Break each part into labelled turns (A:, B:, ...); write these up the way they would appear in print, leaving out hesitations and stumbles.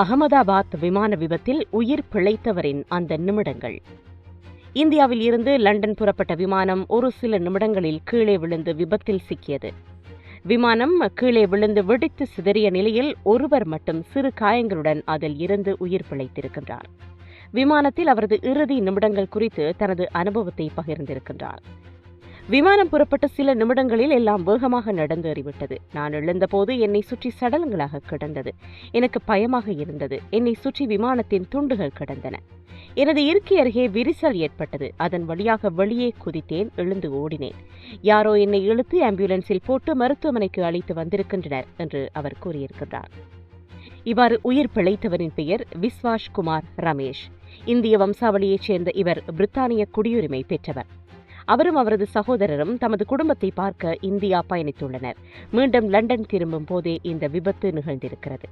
A: அகமதாபாத் விமான விபத்தில் உயிர் பிழைத்தவரின் அந்த நிமிடங்கள். இந்தியாவில் இருந்து லண்டன் புறப்பட்ட விமானம் ஒரு சில நிமிடங்களில் கீழே விழுந்து விபத்தில் சிக்கியது. விமானம் கீழே விழுந்து வெடித்து சிதறிய நிலையில் ஒருவர் மட்டும் சிறு காயங்களுடன் அதில் இருந்து உயிர் பிழைத்திருக்கின்றார். விமானத்தில் அவரது இறுதி நிமிடங்கள் குறித்து தனது அனுபவத்தை பகிர்ந்திருக்கின்றார். விமானம் புறப்பட்ட சில நிமிடங்களில் எல்லாம் வேகமாக நடந்தேறிவிட்டது. நான் எழுந்தபோது என்னை சுற்றி சடலங்களாக கிடந்தது. எனக்கு பயமாக இருந்தது. என்னை சுற்றி விமானத்தின் துண்டுகள் கிடந்தன. எனது இருக்கை அருகே விரிசல் ஏற்பட்டது. அதன் வழியாக வெளியே குதித்தேன். எழுந்து ஓடினேன். யாரோ என்னை இழுத்து ஆம்புலன்ஸில் போட்டு மருத்துவமனைக்கு அழைத்து வந்திருக்கின்றனர் என்று அவர் கூறியிருக்கின்றார். இவ்வாறு உயிர் பிழைத்தவரின் பெயர் விஸ்வாஷ் குமார் ரமேஷ். இந்திய வம்சாவளியைச் சேர்ந்த இவர் பிரித்தானிய குடியுரிமை பெற்றவர். அவரும் அவரது சகோதரரும் தமது குடும்பத்தை பார்க்க இந்தியா பயணித்துள்ளனர். மீண்டும் லண்டன் திரும்பும் போதே இந்த விபத்து நிகழ்ந்திருக்கிறது.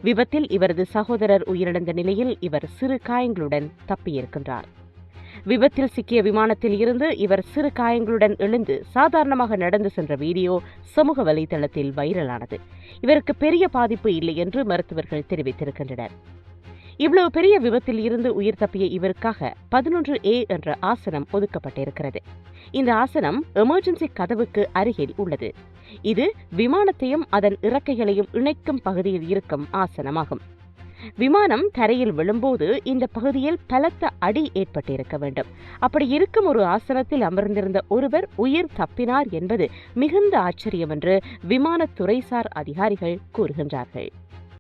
A: விபத்தில் இவரது சகோதரர் உயிரிழந்த நிலையில் இவர் சிறு காயங்களுடன் தப்பியிருக்கின்றார். விபத்தில் சிக்கிய விமானத்தில் இருந்து இவர் சிறு காயங்களுடன் எழுந்து சாதாரணமாக நடந்து சென்ற வீடியோ சமூக வலைதளத்தில் வைரலானது. இவருக்கு பெரிய பாதிப்பு இல்லை என்று மருத்துவர்கள் தெரிவித்திருக்கின்றனர். இவ்வளவு பெரிய விபத்தில் இருந்து உயிர் தப்பிய இவருக்காக 11A என்ற ஆசனம் ஒதுக்கப்பட்டிருக்கிறது. இந்த ஆசனம் எமர்ஜென்சி கதவுக்கு அருகில் உள்ளது. இது விமானத்தையும் அதன் இறக்கைகளையும் இணைக்கும் பகுதியில் இருக்கும் ஆசனமாகும். விமானம் தரையில் விழும்போது இந்த பகுதியில் பலத்த அடி ஏற்பட்டிருக்க வேண்டும். அப்படி இருக்கும் ஒரு ஆசனத்தில் அமர்ந்திருந்த ஒருவர் உயிர் தப்பினார் என்பது மிகுந்த ஆச்சரியம் என்று விமானத்துறைசார் அதிகாரிகள் கூறுகின்றார்கள்.